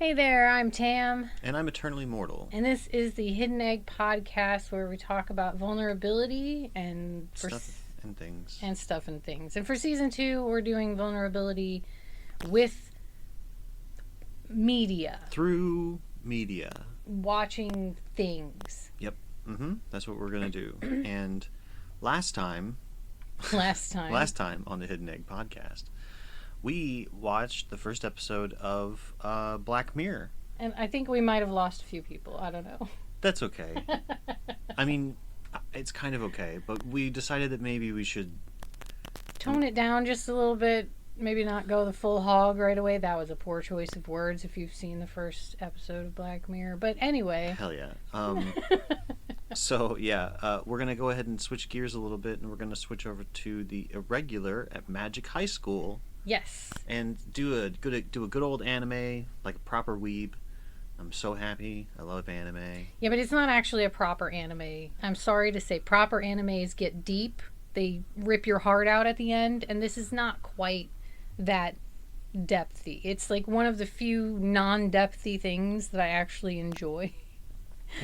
Hey there, I'm Tam. And I'm eternally mortal. And this is the Hidden Egg podcast where we talk about vulnerability and Stuff and things. and stuff and things. And for season 2, we're doing vulnerability with media, Through media. watching things. Yep. That's what we're going to do. And last time Last time on the Hidden Egg podcast, we watched the first episode of Black Mirror. And I think we might have lost a few people. I don't know. That's okay. I mean, it's kind of okay, but we decided that maybe we should Tone it down just a little bit. Maybe not go the full hog right away. That was a poor choice of words if you've seen the first episode of Black Mirror. But anyway. Hell yeah. So, we're going to go ahead and switch gears a little bit, and we're going to switch over to the Irregular at Magic High School. Yes. And do a good old anime, like a proper weeb. I'm so happy. I love anime. Yeah, but it's not actually a proper anime. I'm sorry to say, proper animes get deep. They rip your heart out at the end, and this is not quite that depthy. It's like one of the few non-depthy things that I actually enjoy.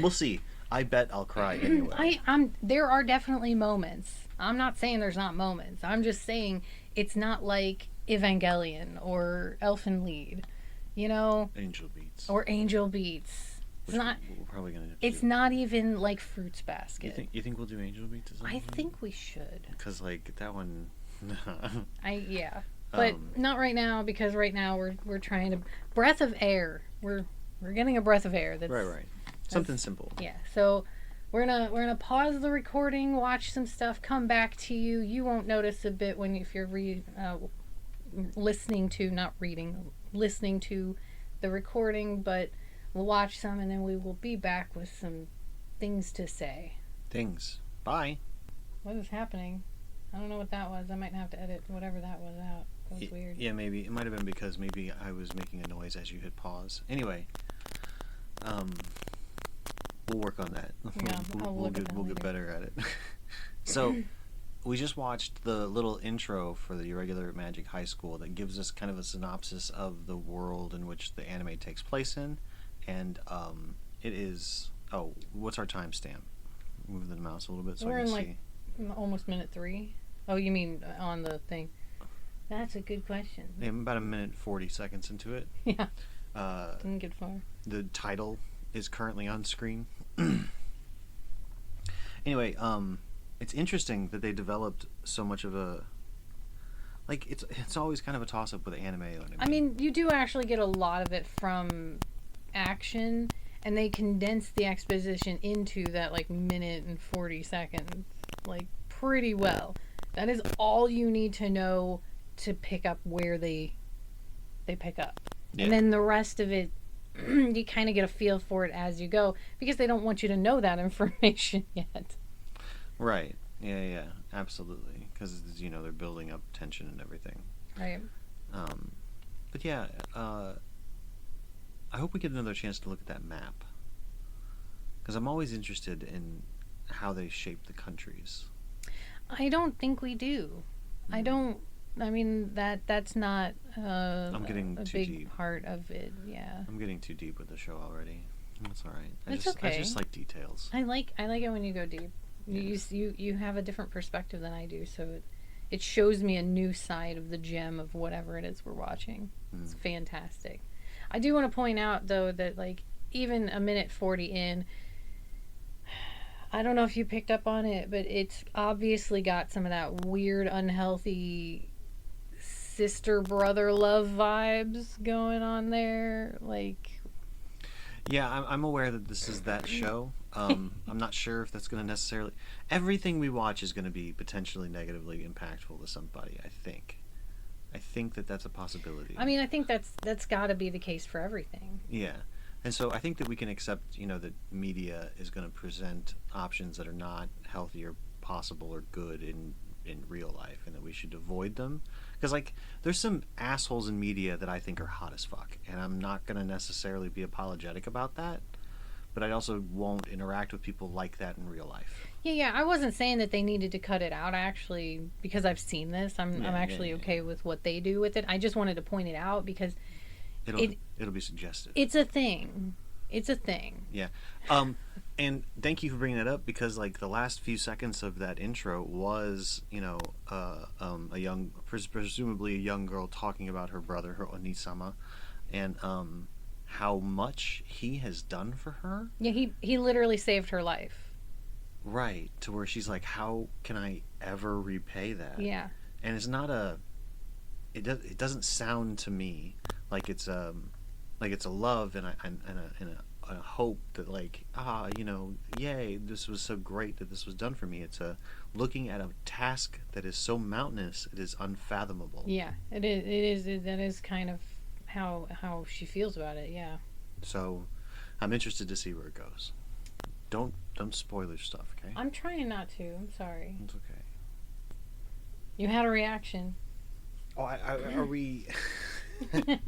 We'll see. I bet I'll cry anyway. There are definitely moments. I'm not saying there's not moments. I'm just saying it's not like Evangelion or Elfen Lied, you know? Angel Beats. Or Angel Beats. It's not. We're probably gonna have to It's do. not even like Fruits Basket. You think we'll do Angel Beats? I think we should. Because like that one. But not right now, because right now we're trying to breath of air. We're getting a breath of air. That's right. Something simple. Yeah. So we're gonna pause the recording, watch some stuff, come back to you. You won't notice a bit if you're listening to the recording, but we'll watch some and then we will be back with some things to say. Things. Bye. What is happening? I don't know what that was. I might have to edit whatever that was out. That was weird. Yeah, maybe. It might have been because maybe I was making a noise as you hit pause. Anyway, we'll work on that. Yeah, we'll get better at it. So, we just watched the little intro for the Irregular Magic High School that gives us kind of a synopsis of the world in which the anime takes place in, and it is. Oh, what's our timestamp? Move the mouse a little bit so We're I can in like almost minute 3. Oh, you mean on the thing? That's a good question. Yeah, I'm about a minute 40 seconds into it. Yeah. Didn't get far. The title is currently on screen. Anyway, it's interesting that they developed so much of a it's always kind of a toss up with anime. I mean, you do actually get a lot of it from action, and they condense the exposition into that like minute and 40 seconds like pretty well. That is all you need to know to pick up where they pick up. Yeah. And then the rest of it you kind of get a feel for it as you go, because they don't want you to know that information yet. Right. Yeah, absolutely. Because they're building up tension and everything. Right. But yeah, I hope we get another chance to look at that map, because I'm always interested in how they shape the countries. I don't think we do. I mean, that's not I'm getting a too big deep. Part of it, yeah. I'm getting too deep with the show already. That's all right. Okay. I just like details. I like it when you go deep. Yeah. You have a different perspective than I do, so it shows me a new side of the gem of whatever it is we're watching. It's fantastic. I do want to point out though that like even a minute 40 in, I don't know if you picked up on it, but it's obviously got some of that weird, unhealthy sister-brother love vibes going on there. Like, yeah, I'm aware that this is that show. I'm not sure if that's going to necessarily... Everything we watch is going to be potentially negatively impactful to somebody, I think. I think that that's a possibility. I mean, I think that's got to be the case for everything. Yeah. And so I think that we can accept, that media is going to present options that are not healthy or possible or good in real life, and that we should avoid them. Because, there's some assholes in media that I think are hot as fuck, and I'm not going to necessarily be apologetic about that, but I also won't interact with people like that in real life. Yeah, I wasn't saying that they needed to cut it out, actually, because I've seen this. I'm actually okay with what they do with it. I just wanted to point it out because It'll be suggestive. It's a thing. It's a thing. Yeah. And thank you for bringing that up, because like the last few seconds of that intro was, a young, presumably a young girl talking about her brother, her Onisama, and how much he has done for her. Yeah, he literally saved her life. Right, to where she's like, how can I ever repay that? Yeah. And it's not a. It doesn't sound to me like it's a love and a hope that like, yay, this was so great that this was done for me. It's a looking at a task that is so mountainous it is unfathomable. Yeah, it is. That is kind of how she feels about it. Yeah. So, I'm interested to see where it goes. Don't spoil your stuff, okay? I'm trying not to. I'm sorry. It's okay. You had a reaction. Oh, are we? Are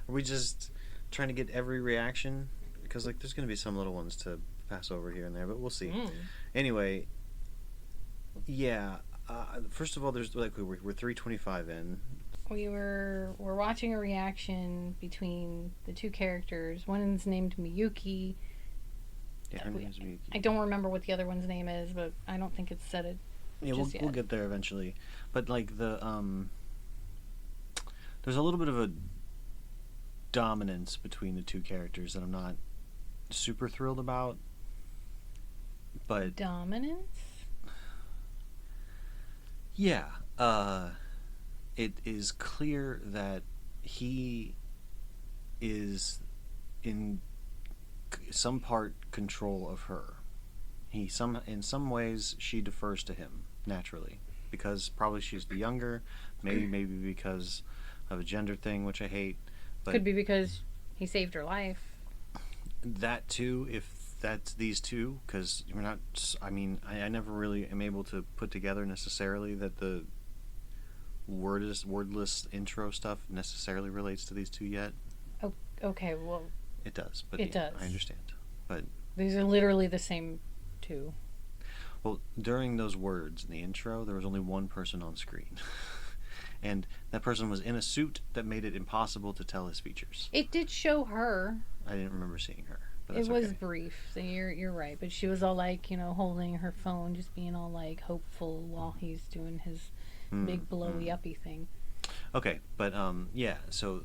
we just trying to get every reaction? Because like, there's going to be some little ones to pass over here and there, but we'll see. Anyway, yeah. First of all, there's like we're 325 in. We're watching a reaction between the two characters. One's named Miyuki. Yeah, her name's Miyuki. I don't remember what the other one's name is, but I don't think it's said it. Yeah, we'll get there eventually. But like there's a little bit of a dominance between the two characters that I'm not super thrilled about. But dominance? Yeah, it is clear that he is in some part control of her. In some ways she defers to him naturally, because probably she's the younger, maybe because of a gender thing, which I hate. But could be because he saved her life. That too, if that's these two, because we're not. I mean, I never really am able to put together necessarily that the wordless intro stuff necessarily relates to these two yet. Oh, okay, well, it does, but it does. I understand, but these are literally the same two. Well, during those words in the intro, there was only one person on screen. And that person was in a suit that made it impossible to tell his features. It did show her. I didn't remember seeing her. But that's it was okay. brief, so you're right. But she was all like, holding her phone, just being all like hopeful while he's doing his big blowy uppy thing. Okay, but yeah. So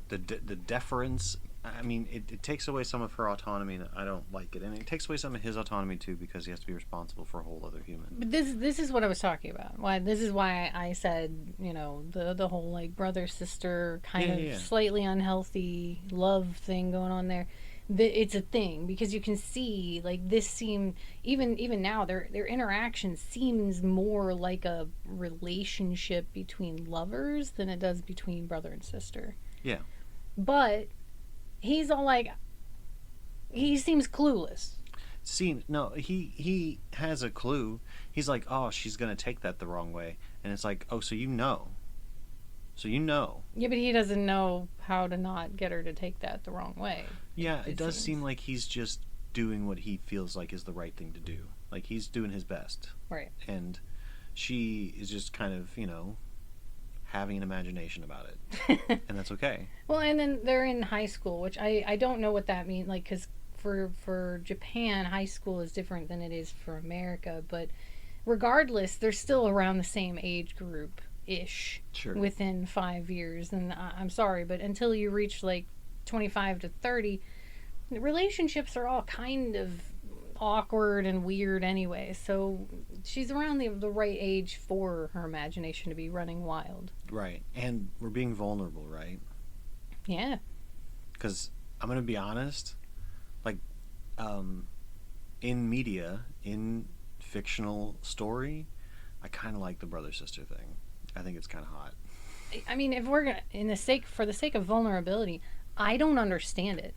the deference. I mean, it takes away some of her autonomy, and I don't like it. And it takes away some of his autonomy, too, because he has to be responsible for a whole other human. But this is what I was talking about. This is why I said, the whole, like, brother-sister kind of slightly unhealthy love thing going on there. It's a thing, because you can see, like, this seem, even now, their interaction seems more like a relationship between lovers than it does between brother and sister. Yeah. But he's all like, he seems clueless. No, he has a clue. He's like, oh, she's gonna take that the wrong way, and it's like, oh, so you know. Yeah, but he doesn't know how to not get her to take that the wrong way. Yeah, it does seem like he's just doing what he feels like is the right thing to do. Like, he's doing his best. Right. And she is just kind of, having an imagination about it. And that's okay. Well, and then they're in high school, which I don't know what that means. Like, because for Japan, high school is different than it is for America. But regardless, they're still around the same age group-ish. Sure. Within 5 years. And I'm sorry, but until you reach, like, 25 to 30, relationships are all kind of awkward and weird anyway, so she's around the right age for her imagination to be running wild. Right. And we're being vulnerable, right? Yeah. Because I'm going to be honest, like, in media, in fictional story, I kind of like the brother-sister thing. I think it's kind of hot. I mean, if we're gonna, for the sake of vulnerability, I don't understand it.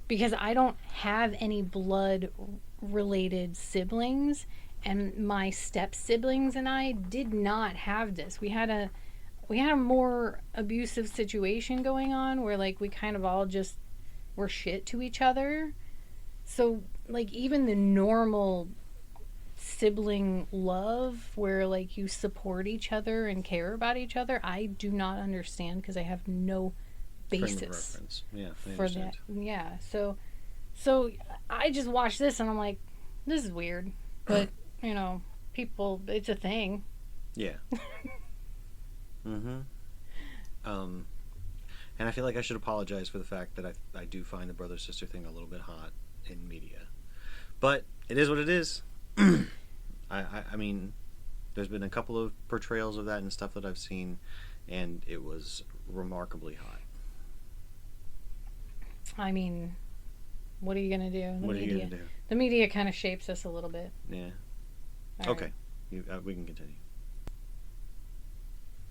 Because I don't have any blood-related siblings, and my step-siblings and I did not have this. We had a more abusive situation going on where, like, we kind of all just were shit to each other. So, like, even the normal sibling love where like you support each other and care about each other, I do not understand because I have no Frame of basis reference. Yeah, I for that. understand. Yeah. So I just watched this and I'm like, this is weird. But, you know, people, it's a thing. Yeah. Mm-hmm. Um, and I feel like I should apologize for the fact that I do find the brother sister thing a little bit hot in media, but it is what it is. I mean, there's been a couple of portrayals of that and stuff that I've seen, and it was remarkably hot. I mean, what are you going to do? What are you gonna do? The media kind of shapes us a little bit. Yeah. All Okay. right. We can continue.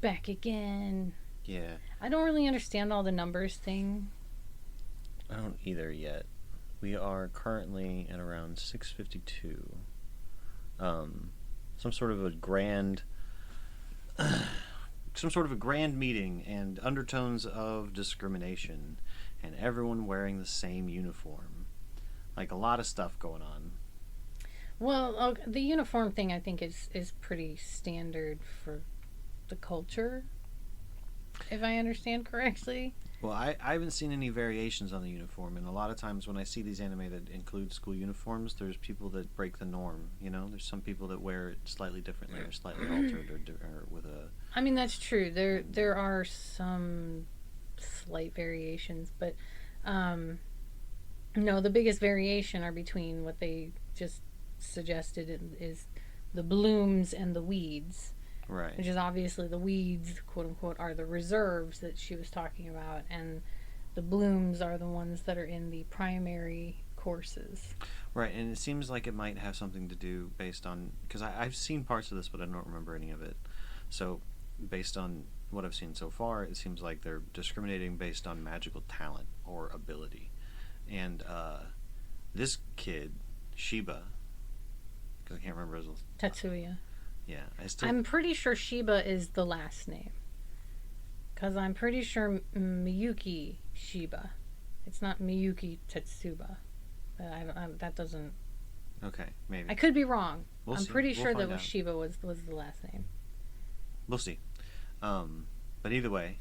Back again. Yeah. I don't really understand all the numbers thing. I don't either yet. We are currently at around 6:52. Some sort of a grand, some sort of a grand meeting and undertones of discrimination, and everyone wearing the same uniform. Like a lot of stuff going on. Well, the uniform thing I think is pretty standard for the culture, if I understand correctly. Well, I haven't seen any variations on the uniform, and a lot of times when I see these anime that include school uniforms, there's people that break the norm. You know, there's some people that wear it slightly differently or slightly altered or with a. I mean, that's true. There are some slight variations, but no, the biggest variation are between what they just suggested is the blooms and the weeds. Right. Which is obviously the weeds, quote unquote, are the reserves that she was talking about, and the blooms are the ones that are in the primary courses. Right, and it seems like it might have something to do based on because I've seen parts of this, but I don't remember any of it. So, based on what I've seen so far, it seems like they're discriminating based on magical talent or ability, and this kid Shiba, because I can't remember his. Tetsuya. Yeah, I'm pretty sure Shiba is the last name. Because I'm pretty sure Miyuki Shiba. It's not Miyuki Tetsuba. But that doesn't. Okay, maybe. I could be wrong. We'll I'm see. pretty We'll sure find that out. Shiba was the last name. We'll see. But either way,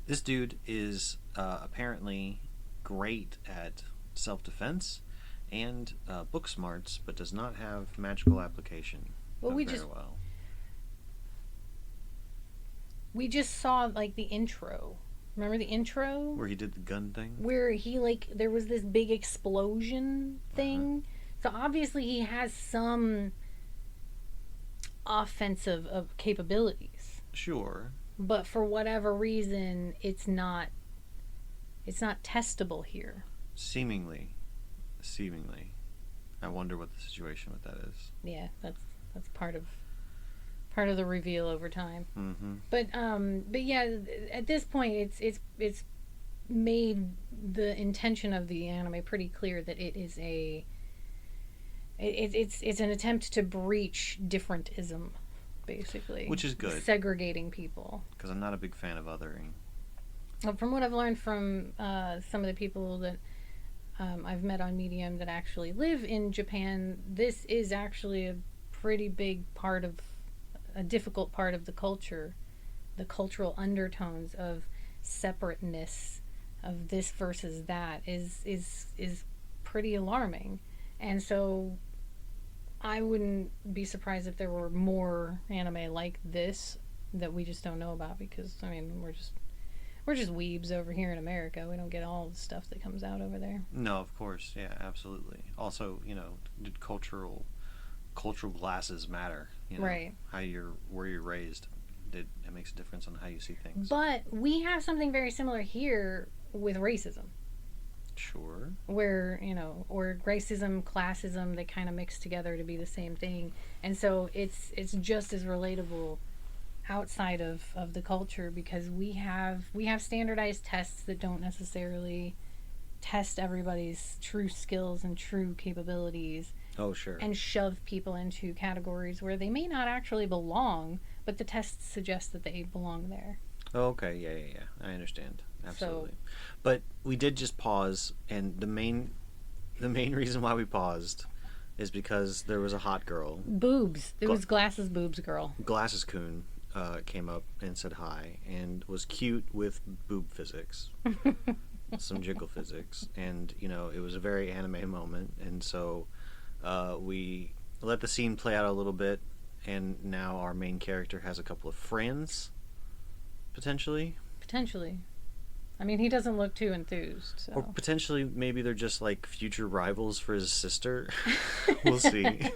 this dude is apparently great at self-defense and book smarts, but does not have magical application. Well, we just saw like the intro. Remember the intro where he did the gun thing, where he like there was this big explosion thing. So obviously he has some offensive capabilities. Sure. But for whatever reason, it's not testable here. Seemingly. I wonder what the situation with that is. Yeah, that's part of the reveal over time. Mm-hmm. But yeah, at this point, it's made the intention of the anime pretty clear that it is it's an attempt to breach differentism, basically, which is good. Segregating people. Because I'm not a big fan of othering. From what I've learned from some of the people that I've met on Medium that actually live in Japan, this is actually a pretty big part of a difficult part of the culture, the cultural undertones of separateness, of this versus that is pretty alarming, and so I wouldn't be surprised if there were more anime like this that we just don't know about because I mean we're just weebs over here in America. We don't get all the stuff that comes out over there. No, of course, yeah, absolutely. Also, did cultural glasses matter? Right. Where you're raised, it makes a difference on how you see things. But we have something very similar here with racism. Sure. Where, or racism, classism, they kind of mix together to be the same thing. And so it's just as relatable outside of the culture because we have standardized tests that don't necessarily test everybody's true skills and true capabilities. Oh, sure. And shove people into categories where they may not actually belong, but the tests suggest that they belong there. Oh, okay, yeah. I understand. Absolutely. But we did just pause, and the main the main reason why we paused is because there was a hot girl, Boobs. It was Glasses Boobs girl. Glasses Coon, came up and said hi and was cute with boob physics, some jiggle physics, and it was a very anime moment, and so we let the scene play out a little bit, and now our main character has a couple of friends, potentially. Potentially. I mean, he doesn't look too enthused. So. Or potentially, maybe they're just like future rivals for his sister. We'll see.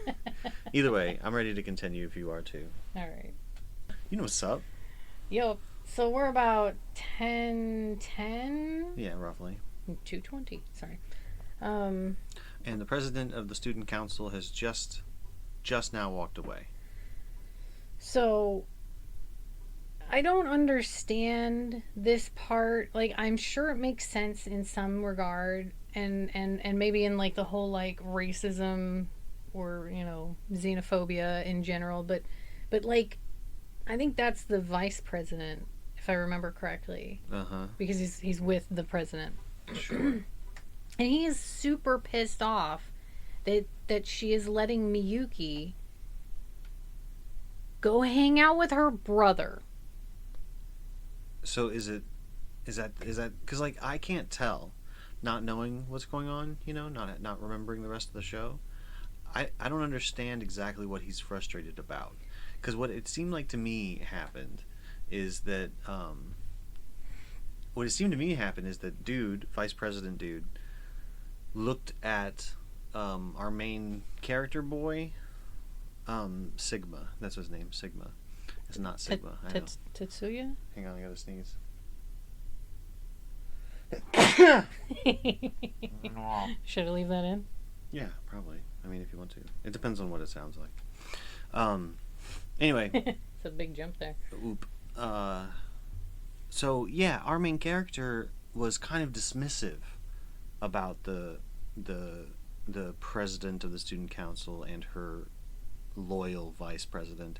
Either way, I'm ready to continue if you are too. All right. You know what's up? Yo, so we're about 10:10. Yeah, roughly. 2:20. Sorry. And the president of the student council has just now walked away. So I don't understand this part. Like, I'm sure it makes sense in some regard, and maybe in like the whole like racism or xenophobia in general, but like I think that's the vice president, if I remember correctly. Because he's with the president. Sure. And he is super pissed off that she is letting Miyuki go hang out with her brother. So is that because like I can't tell, not knowing what's going on, not remembering the rest of the show. I don't understand exactly what he's frustrated about, because what it seemed like to me happened is that vice president dude, looked at our main character boy, Sigma. That's his name, Sigma. It's not Sigma. I know. Tetsuya? Hang on, I gotta sneeze. Should I leave that in? Yeah, probably. I mean, if you want to. It depends on what it sounds like. Anyway. It's a big jump there. Oop. So, yeah, our main character was kind of dismissive about the president of the student council and her loyal vice president,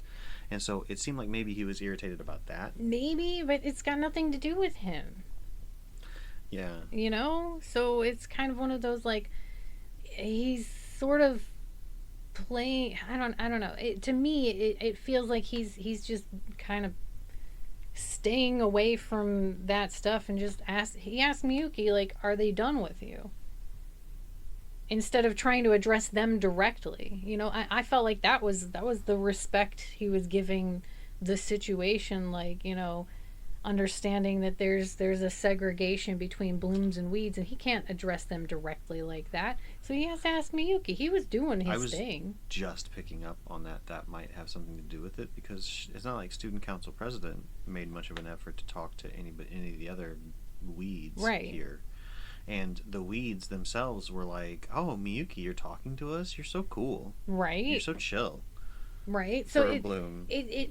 and so it seemed like maybe he was irritated about that. Maybe, but it's got nothing to do with him. Yeah. So it's kind of one of those, like, he's sort of playing. I don't know. To me, it feels like he's just kind of staying away from that stuff and just asked Miyuki, like, are they done with you? Instead of trying to address them directly. I felt like that was the respect he was giving the situation, like, understanding that there's a segregation between blooms and weeds, and he can't address them directly like that. So he has to ask Miyuki. He was doing his thing. Just picking up on that might have something to do with it, because it's not like student council president made much of an effort to talk to any of the other weeds here. And the weeds themselves were like, "Oh, Miyuki, you're talking to us? You're so cool. Right. You're so chill." Right. So a bloom. It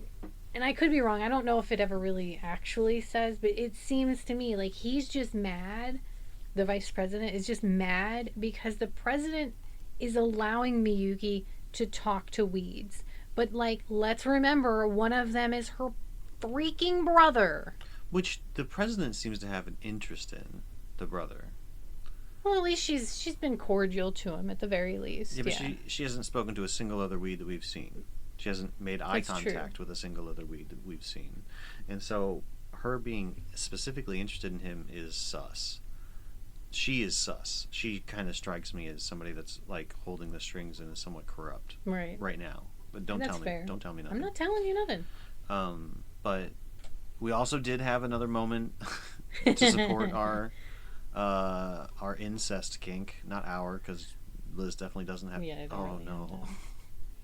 and I could be wrong. I don't know if it ever really actually says, but it seems to me like he's just mad. The vice president is just mad because the president is allowing Miyuki to talk to weeds. But, like, let's remember, one of them is her freaking brother. Which the president seems to have an interest in, the brother. Well, at least she's been cordial to him at the very least. Yeah, but she hasn't spoken to a single other weed that we've seen. She hasn't made eye contact with a single other weed that we've seen. And so her being specifically interested in him is sus. She is sus. She kind of strikes me as somebody that's like holding the strings and is somewhat corrupt. Right now. But don't tell me. Fair. Don't tell me nothing. I'm not telling you nothing. But we also did have another moment to support our incest kink. Not our, because Liz definitely doesn't have. Yeah, I don't really no.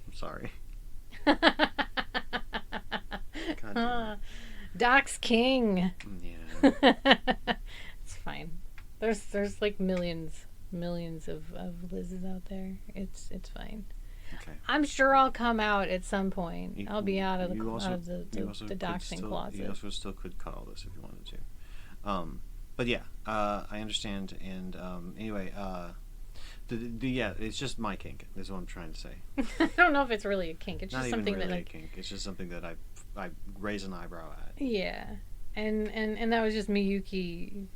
I'm sorry. God damn it. Doc's king. Yeah. It's fine. There's like millions of Liz's out there. It's fine. Okay. I'm sure I'll come out at some point. I'll be out of the doxing closet. You also still could cut all this if you wanted to. But yeah, I understand. And anyway, it's just my kink. Is what I'm trying to say. I don't know if it's really a kink. It's not just even something really that, like, a kink. It's just something that I raise an eyebrow at. Yeah, and that was just Miyuki,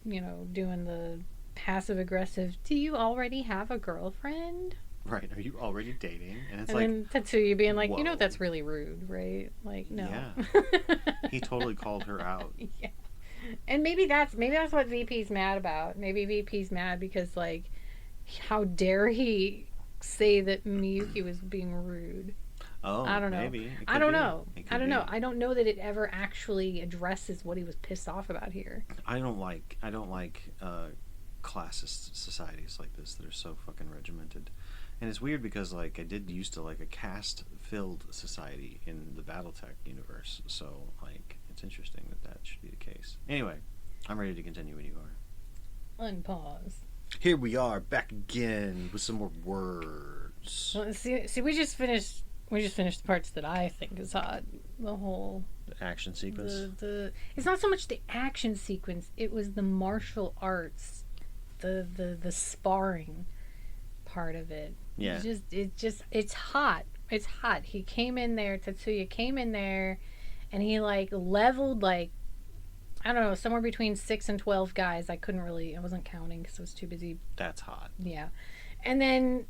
doing passive aggressive, do you already have a girlfriend? Right. Are you already dating? And it's And like, then Tetsuya being like, whoa. that's really rude, right? Like, no. Yeah. He totally called her out. Yeah. And maybe that's what VP's mad about. Maybe VP's mad because like, how dare he say that Miyuki was being rude? I Oh, don't know. maybe. It I could don't be. know. It I could don't know. be. I don't know that it ever actually addresses what he was pissed off about here. I don't like classist societies like this that are so fucking regimented. And it's weird because like I did used to like a caste filled society in the Battletech universe. So like it's interesting that that should be the case. Anyway, I'm ready to continue when you are. Unpause. Here we are back again with some more words. Well, see, we just finished. We just finished the parts that I think is hot. The whole The action sequence. the it's not so much the action sequence. It was the martial arts, the sparring part of it. Yeah. It's hot. It's hot. He came in there. Tetsuya came in there, and he like leveled like, I don't know, somewhere between 6 and 12 guys. I wasn't counting because I was too busy. That's hot. Yeah, and then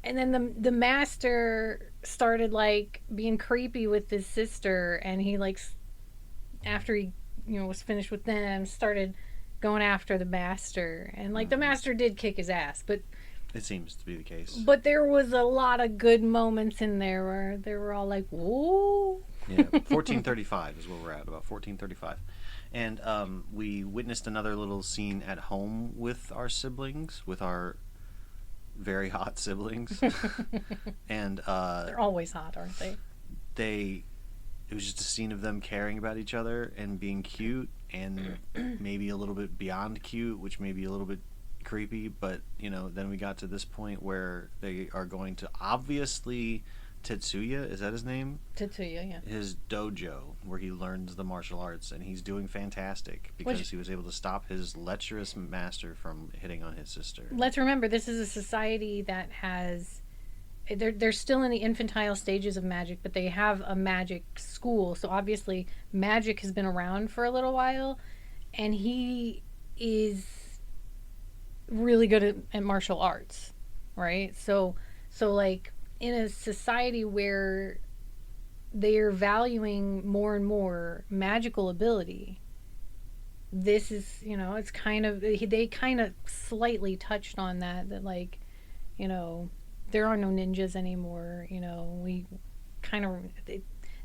the master started like being creepy with his sister, and he like after he was finished with them, started going after the master, and like the master did kick his ass, but It seems to be the case. there was a lot of good moments in there where they were all like, whoa. Yeah, 1435 is where we're at, about 1435. And we witnessed another little scene at home with our siblings, with our very hot siblings. And They're always hot, aren't they? it was just a scene of them caring about each other and being cute and maybe a little bit beyond cute, which may be a little bit creepy, but then we got to this point where they are going to obviously Tetsuya, is that his name? Tetsuya, yeah. His dojo where he learns the martial arts, and he's doing fantastic because he was able to stop his lecherous master from hitting on his sister. Let's remember, this is a society that has they're still in the infantile stages of magic, but they have a magic school, so obviously magic has been around for a little while, and he is really good at martial arts, right? So like in a society where they're valuing more and more magical ability, this is it's kind of, they kind of slightly touched on that like there are no ninjas anymore. We kind of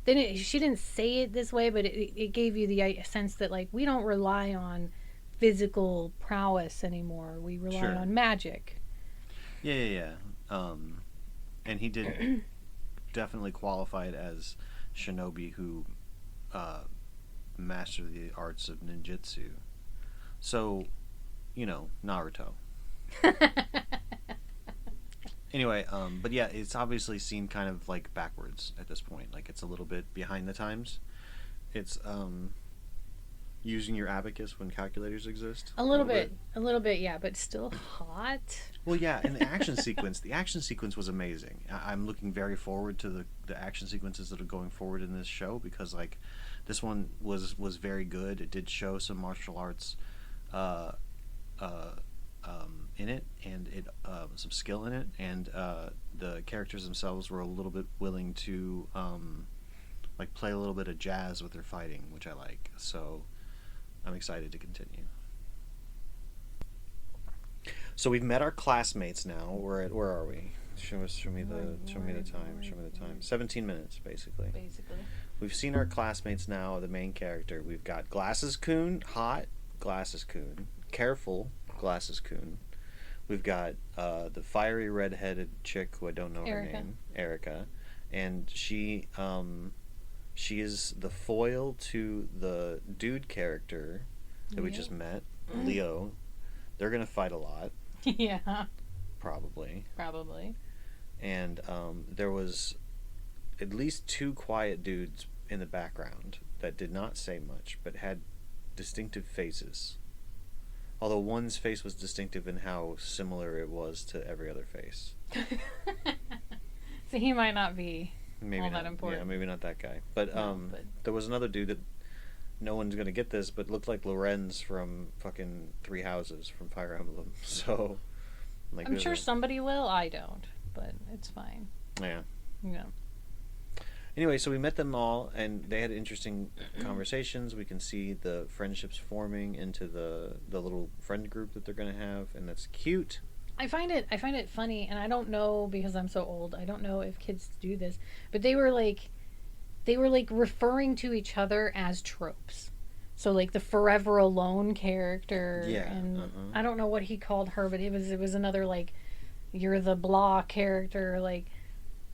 she didn't say it this way, but it gave you the sense that like we don't rely on physical prowess anymore. We rely on magic. Yeah. And he did definitely qualify it as shinobi who mastered the arts of ninjutsu. So, Naruto. Anyway, but yeah, it's obviously seen kind of like backwards at this point. Like it's a little bit behind the times. It's using your abacus when calculators exist. A little bit, yeah, but still hot. Well, yeah, and the action sequence was amazing. I'm looking very forward to the action sequences that are going forward in this show because like this one was very good. It did show some martial arts in it, and it some skill in it, and the characters themselves were a little bit willing to like play a little bit of jazz with their fighting, which I like. So I'm excited to continue. So we've met our classmates now. Where are we? Show me the time. 17 minutes basically. We've seen our classmates now, the main character. We've got Glasses Coon, hot Glasses Coon, careful Glasses Coon. We've got the fiery red-headed chick who I don't know her name, Erica, and she is the foil to the dude character that we just met, Leo. They're gonna fight a lot. Yeah. Probably. And there was at least two quiet dudes in the background that did not say much but had distinctive faces. Although one's face was distinctive in how similar it was to every other face. So he might not be maybe all not that important. Yeah, maybe not that guy. But there was another dude that no one's gonna get this, but looked like Lorenz from fucking Three Houses from Fire Emblem. So, like, I'm sure somebody will. I don't, but it's fine. Yeah. Yeah. Anyway, so we met them all, and they had interesting conversations. We can see the friendships forming into the little friend group that they're gonna have, and that's cute. I find it funny, and I don't know because I'm so old. I don't know if kids do this, but they were like referring to each other as tropes. So like the forever alone character, Yeah. and I don't know what he called her, but it was another like you're the blah character. Like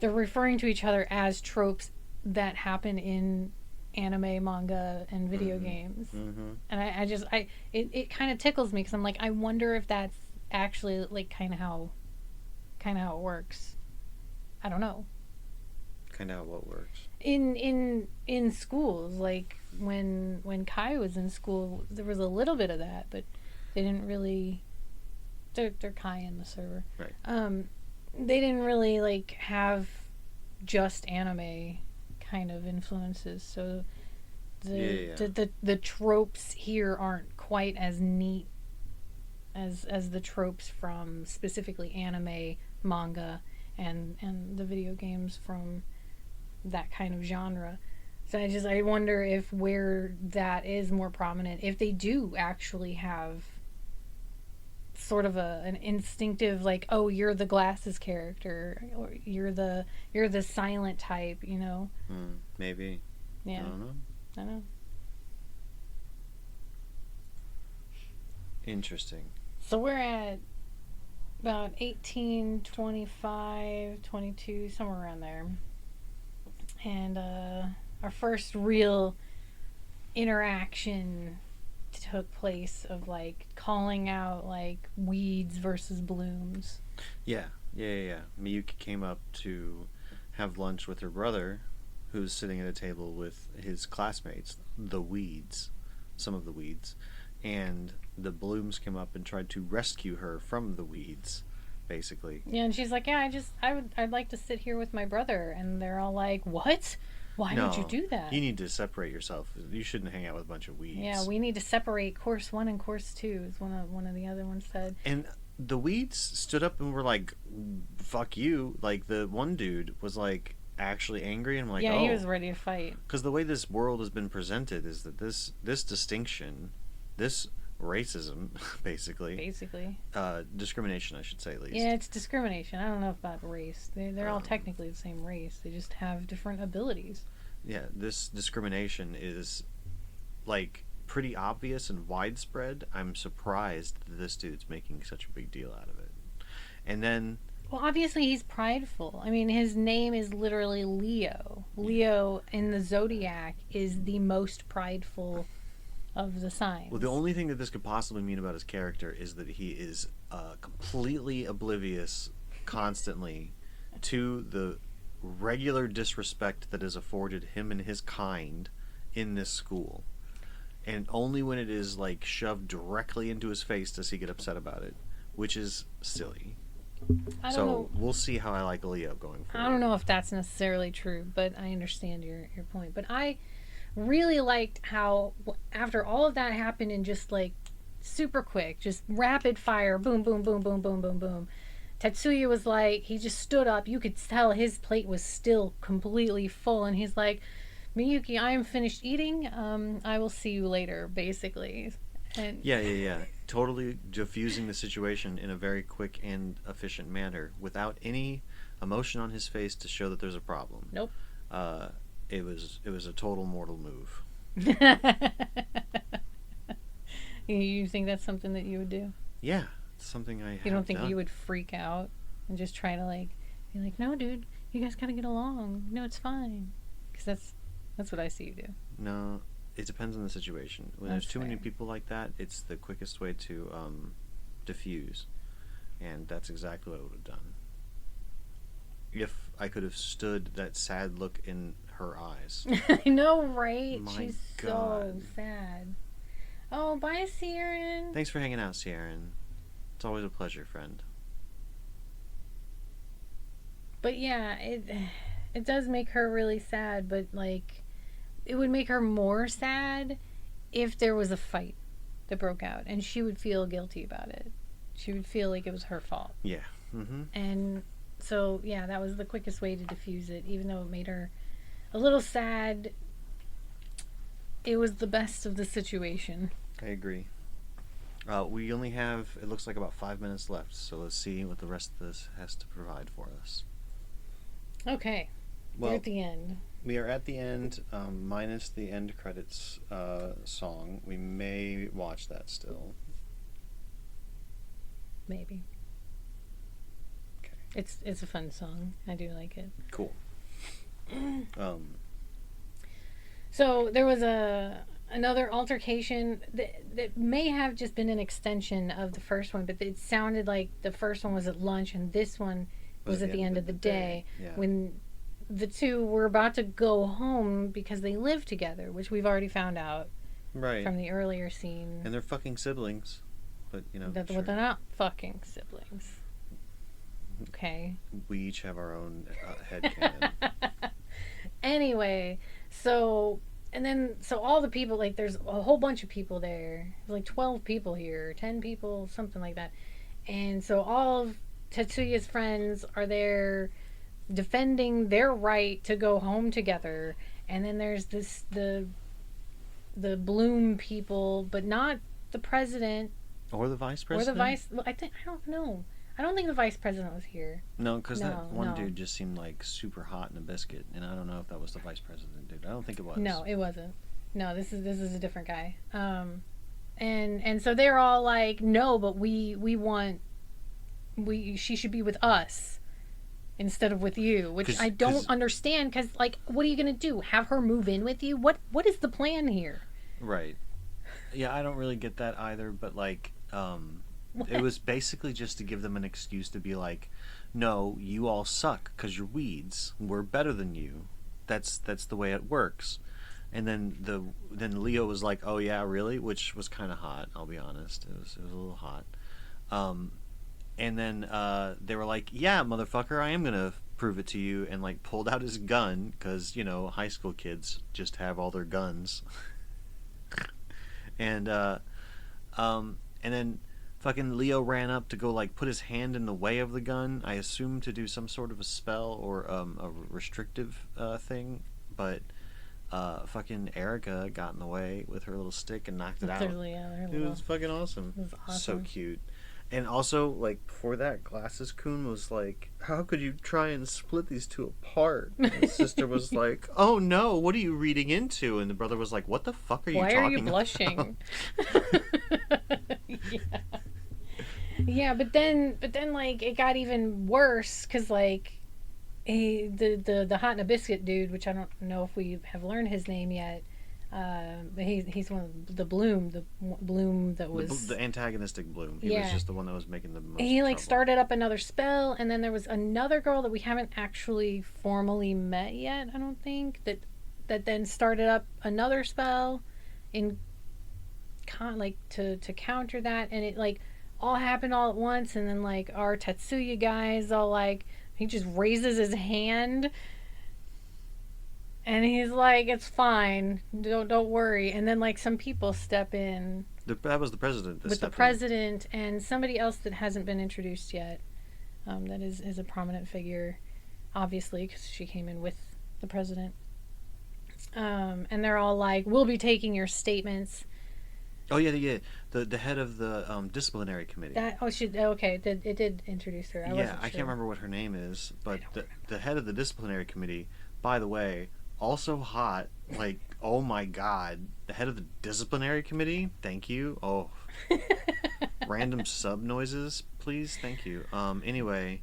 they're referring to each other as tropes that happen in anime, manga, and video games. And it kind of tickles me because I'm like, I wonder if that's actually like kind of how it works. I don't know. Kind of how what works. In schools, like when Kai was in school, there was a little bit of that, but they didn't really. They're Kai in the server. Right. They didn't really like have just anime kind of influences, so the tropes here aren't quite as neat as the tropes from specifically anime, manga, and the video games from that kind of genre. So I wonder if where that is more prominent, if they do actually have sort of an instinctive like, oh, you're the glasses character, or you're the silent type, you know. Maybe. Yeah. I don't know. Interesting. So we're at about 18, 25, 22, somewhere around there. And our first real interaction took place of like calling out like weeds versus blooms. Yeah. Miyuki came up to have lunch with her brother, who's sitting at a table with his classmates, the weeds, some of the weeds, and the blooms came up and tried to rescue her from the weeds, basically. Yeah, and she's like, yeah, I'd like to sit here with my brother, and they're all like, what? Why would you do that? You need to separate yourself. You shouldn't hang out with a bunch of weeds. Yeah, we need to separate course 1 and course 2, is one of the other ones said. And the weeds stood up and were like, fuck you. Like, the one dude was like actually angry, and I'm like, yeah, he was ready to fight. Because the way this world has been presented is that this distinction, this racism, basically, discrimination, I should say, at least. Yeah, it's discrimination. I don't know about race. They're all technically the same race. They just have different abilities. Yeah, this discrimination is like pretty obvious and widespread. I'm surprised that this dude's making such a big deal out of it. And then, well, obviously he's prideful. I mean, his name is literally Leo. Leo in the zodiac is the most prideful of the signs. Well, the only thing that this could possibly mean about his character is that he is completely oblivious constantly to the regular disrespect that is afforded him and his kind in this school. And only when it is like shoved directly into his face does he get upset about it, which is silly. I don't know. We'll see how I like Leo going forward. I don't know if that's necessarily true, but I understand your point. But I really liked how after all of that happened in just like super quick, just rapid fire, boom, boom, boom, boom, boom, boom, boom. Tetsuya was like, he just stood up. You could tell his plate was still completely full, and he's like, Miyuki, I am finished eating. I will see you later, basically. And yeah. Totally diffusing the situation in a very quick and efficient manner without any emotion on his face to show that there's a problem. Nope. It was a total mortal move. You think that's something that you would do? Yeah, it's something I. You don't think done. you would freak out and just try to like be like, no, dude, you guys gotta get along. No, it's fine. Because that's what I see you do. No, it depends on the situation. When That's there's too many fair. people like that, it's the quickest way to diffuse, and that's exactly what I would have done. If I could have stood that sad look in her eyes. I know, right? My She's God. so sad. Oh, bye, Siren. Thanks for hanging out, Sierran. It's always a pleasure, friend. But yeah, it does make her really sad, but like it would make her more sad if there was a fight that broke out, and she would feel guilty about it. She would feel like it was her fault. Yeah. Mm-hmm. And so, yeah, that was the quickest way to diffuse it, even though it made her a little sad. It was the best of the situation. I agree. We only have, it looks like, about 5 minutes left, so let's see what the rest of this has to provide for us. Okay. Well, we're at the end. We are at the end, minus the end credits song. We may watch that still. Maybe. Okay. It's a fun song. I do like it. Cool. So there was another altercation that may have just been an extension of the first one, but it sounded like the first one was at lunch and this one was at the end of the day. Yeah. When the two were about to go home because they live together, which we've already found out Right. from the earlier scene. And they're fucking siblings. But, you know, That sure. they're not fucking siblings. Okay. We each have our own headcanon. Anyway, so all the people, like, there's a whole bunch of people there. There's like 12 people here, 10 people, something like that. And so all of Tetsuya's friends are there defending their right to go home together. And then there's the Bloom people, but not the president Or the vice or president? the vice. I don't know. I don't think the vice president was here. No, because that one No. dude just seemed like super hot in a biscuit, and I don't know if that was the vice president dude. I don't think it was. No, it wasn't. No, this is a different guy. And so they're all like, no, but she should be with us instead of with you, which I don't understand. Because, like, what are you gonna do? Have her move in with you? What is the plan here? Right. Yeah, I don't really get that either. But like, it was basically just to give them an excuse to be like, no, you all suck because you're weeds. We're better than you. That's the way it works. And then Leo was like, oh yeah, really? Which was kind of hot. I'll be honest. It was a little hot. And then they were like, yeah, motherfucker, I am gonna prove it to you, and like pulled out his gun because, you know, high school kids just have all their guns. And then fucking Leo ran up to go like put his hand in the way of the gun, I assume to do some sort of a spell or a restrictive thing, but fucking Erica got in the way with her little stick and knocked it out. Yeah, It was fucking awesome. It was awesome. So cute. And also, like, before that, Glasses Kun was like, how could you try and split these two apart? And his sister was like, oh no, what are you reading into? And the brother was like, what the fuck are you talking about? Why are you blushing? Yeah. Yeah, but then like it got even worse because like the hot in a biscuit dude, which I don't know if we have learned his name yet. But he's one of the Bloom that was the antagonistic Bloom. He Yeah. was just the one that was making the most he like trouble. started up another spell, and then there was another girl that we haven't actually formally met yet. I don't think that then started up another spell in to counter that, and it like all happened all at once. And then like our Tetsuya guys all like, he just raises his hand and he's like, it's fine, don't worry. And then like some people step in That was the president. with the president and somebody else that hasn't been introduced yet, that is a prominent figure, obviously, because she came in with the president. And they're all like, we'll be taking your statements. Oh yeah. The head of the disciplinary committee. It did introduce her. I can't remember what her name is, but the head of the disciplinary committee, by the way, also hot. Like, oh my god, the head of the disciplinary committee. Thank you. Oh, random sub noises, please. Thank you. Anyway.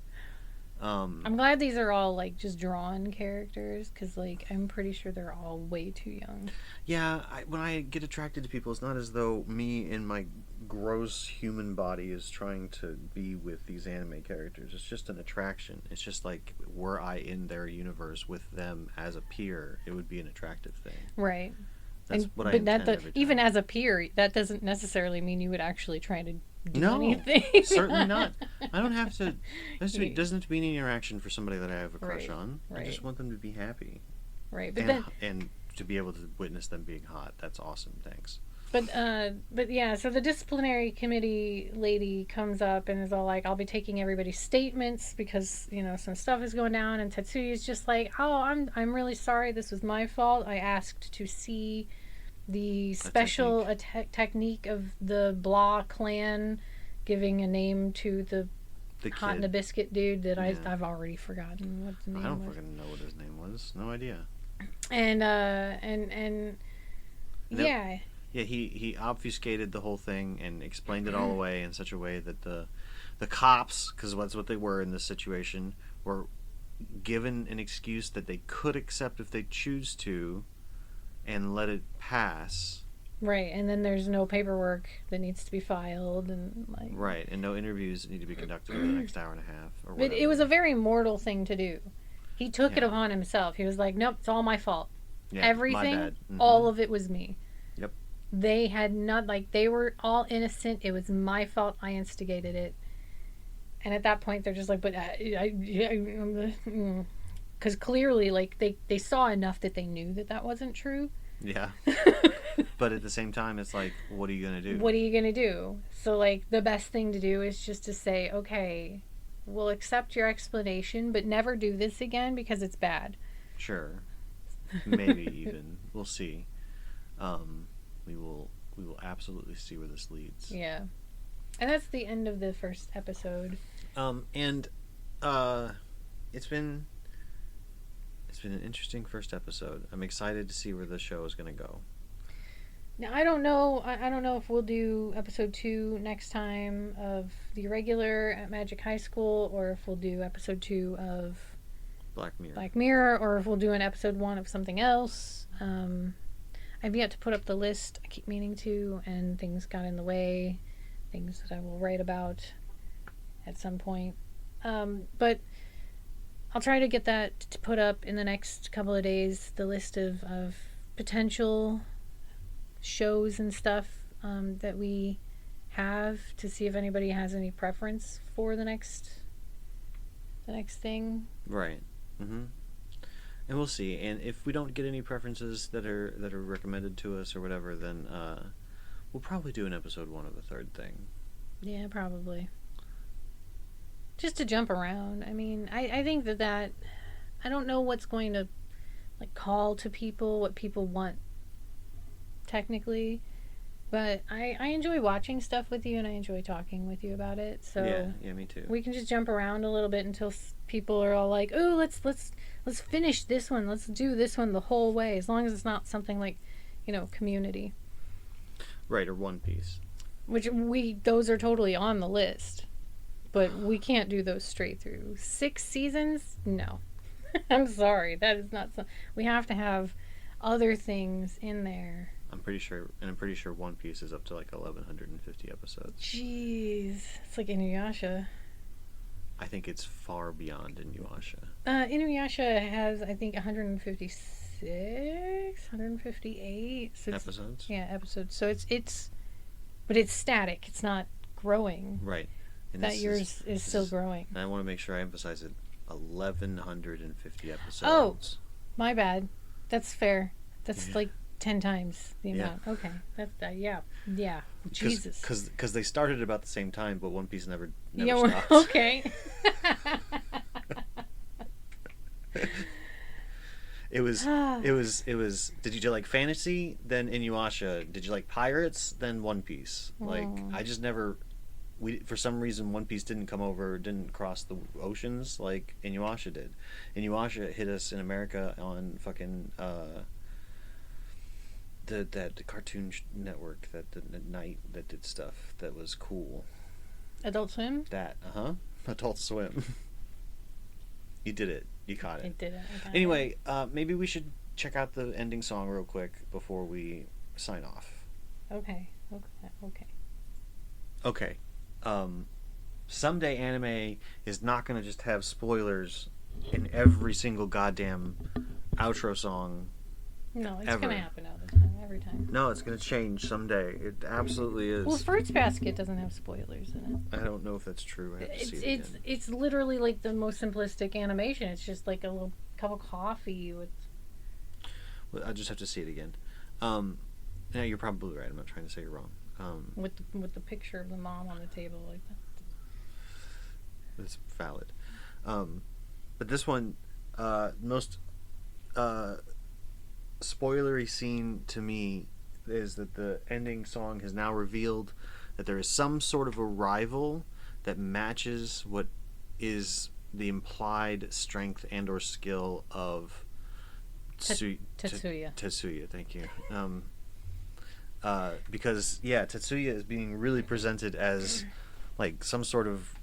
I'm glad these are all like just drawn characters, because like I'm pretty sure they're all way too young. Yeah, when I get attracted to people, it's not as though me in my gross human body is trying to be with these anime characters. It's just an attraction. It's just like, were I in their universe with them as a peer, it would be an attractive thing. Right. That's what I intend every time. Even as a peer, that doesn't necessarily mean you would actually try to do No, anything. certainly not. I don't have to. It doesn't have to be any interaction for somebody that I have a crush on. I Right. just want them to be happy. Right, but And, then and to be able to witness them being hot. That's awesome. Thanks. But yeah, so the disciplinary committee lady comes up and is all like, "I'll be taking everybody's statements because some stuff is going down." And Tetsuya is just like, "Oh, I'm really sorry. This was my fault. I asked to see the special technique of the blah clan giving a name to the hot in a biscuit dude that I've already forgotten what the name was. I don't fucking know what his name was. No idea. And yeah. Yeah, he obfuscated the whole thing and explained it all away in such a way that the cops, because that's what they were in this situation, were given an excuse that they could accept if they choose to, and let it pass. Right, and then there's no paperwork that needs to be filed, and right, and no interviews that need to be conducted in the next hour and a half. But it was a very mortal thing to do. He took it upon himself. He was like, "Nope, it's all my fault. Yeah, everything, my bad. Mm-hmm. All of it was me." Yep. They had not they were all innocent. It was my fault. I instigated it. And at that point, they're just like, "But because clearly, they saw enough that they knew that wasn't true." Yeah. But at the same time, it's like, what are you going to do? What are you going to do? So, the best thing to do is just to say, "Okay, we'll accept your explanation, but never do this again because it's bad." Sure. Maybe even. We'll see. We will absolutely see where this leads. Yeah. And that's the end of the first episode. And it's been an interesting first episode. I'm excited to see where the show is going to go. Now, I don't know if we'll do episode 2 next time of the Irregular at Magic High School, or if we'll do episode 2 of Black Mirror, or if we'll do an episode 1 of something else. I've yet to put up the list. I keep meaning to, and things got in the way. Things that I will write about at some point. But I'll try to get that to put up in the next couple of days, the list of potential shows and stuff that we have, to see if anybody has any preference for the next thing. Right. Mm-hmm. And we'll see. And if we don't get any preferences that are recommended to us or whatever, then we'll probably do an episode 1 of the third thing. Yeah, probably. Just to jump around. I mean, I think that I don't know what's going to call to people, what people want technically, but I enjoy watching stuff with you, and I enjoy talking with you about it. So yeah, me too. We can just jump around a little bit until people are all like, "Oh, let's finish this one. Let's do this one the whole way." As long as it's not something like, Community. Right, or One Piece. Which those are totally on the list, but we can't do those straight through. 6 seasons? No. I'm sorry. That is not we have to have other things in there. I'm pretty sure One Piece is up to 1,150 episodes. Jeez. It's like Inuyasha. I think it's far beyond Inuyasha. Inuyasha has, I think, 156, 158 episodes. Yeah, episodes. So but it's static. It's not growing. Right. And that yours is still growing. And I want to make sure I emphasize it. 1,150 episodes. Oh, my bad. That's fair. That's 10 times the amount. Okay. That's yeah. Jesus. Because they started about the same time, but One Piece never stopped. Okay. It was. Did you like fantasy? Then Inuyasha. Did you like pirates? Then One Piece. I just never. For some reason, One Piece didn't cross the oceans like Inuyasha did. Inuyasha hit us in America on fucking that Cartoon Network, that the night that did stuff that was cool. Adult Swim. Adult Swim. You did it. You caught it. I did it. Anyway, maybe we should check out the ending song real quick before we sign off. Okay. Someday anime is not going to just have spoilers in every single goddamn outro song. No, it's going to happen all the time, every time. No, it's going to change someday. It absolutely is. Well, Fruits Basket doesn't have spoilers in it. I don't know if that's true. I have to see it again. It's literally the most simplistic animation. It's just a little cup of coffee with... Well, I just have to see it again. Yeah, you're probably right. I'm not trying to say you're wrong. With the picture of the mom on the table like that. It's valid. But this one, most uh, spoilery scene to me is that the ending song has now revealed that there is some sort of a rival that matches what is the implied strength and or skill of Tetsuya. Tetsuya, thank you. Because Tetsuya is being really presented as like some sort of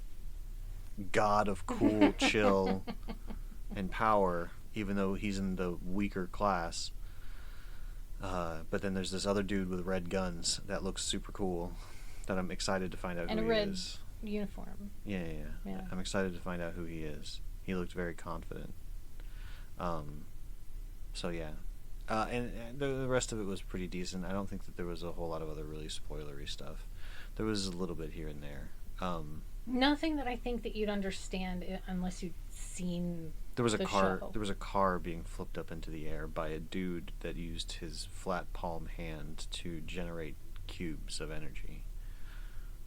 god of cool, chill, and power, even though he's in the weaker class. But then there's this other dude with red guns that looks super cool that I'm excited to find out and who a he red is. uniform. Yeah. I'm excited to find out who he is. He looked very confident. So yeah. And the rest of it was pretty decent. I don't think that there was a whole lot of other really spoilery stuff. There was a little bit here and there. Nothing that I think that you'd understand unless you'd seen there was a the car. show. There was a car being flipped up into the air by a dude that used his flat palm hand to generate cubes of energy.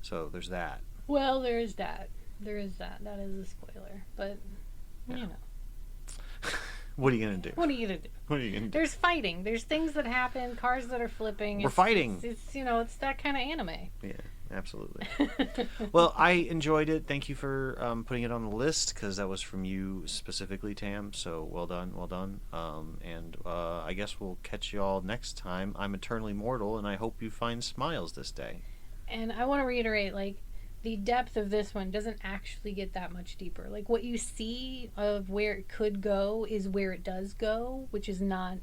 So there's that. Well, there is that. There is that. That is a spoiler. But, you know. What are you going to do? What are you going to do? What are you going to do? There's fighting. There's things that happen. Cars that are flipping. We're fighting. It's it's that kind of anime. Yeah, absolutely. Well, I enjoyed it. Thank you for putting it on the list, because that was from you specifically, Tam. So well done, well done. And I guess we'll catch you all next time. I'm eternally mortal, and I hope you find smiles this day. And I want to reiterate, like, the depth of this one doesn't actually get that much deeper. Like, what you see of where it could go is where it does go, which is not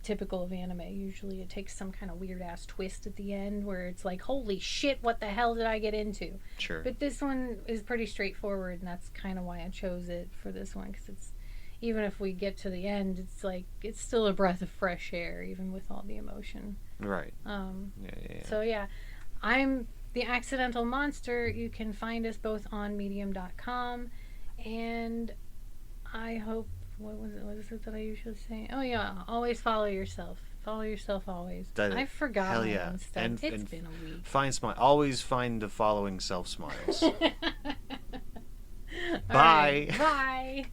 typical of anime. Usually it takes some kind of weird-ass twist at the end where it's like, holy shit, what the hell did I get into? Sure. But this one is pretty straightforward, and that's kind of why I chose it for this one, because it's, even if we get to the end, it's like, it's still a breath of fresh air, even with all the emotion. Right. So, yeah. I'm The Accidental Monster. You can find us both on medium.com, and I hope, what was it that I usually say? Oh yeah, always follow yourself. Follow yourself always. I forgot. Hell yeah. And stuff. It's been a week. Find smile. Always find the following self smiles. Bye. Right. Bye.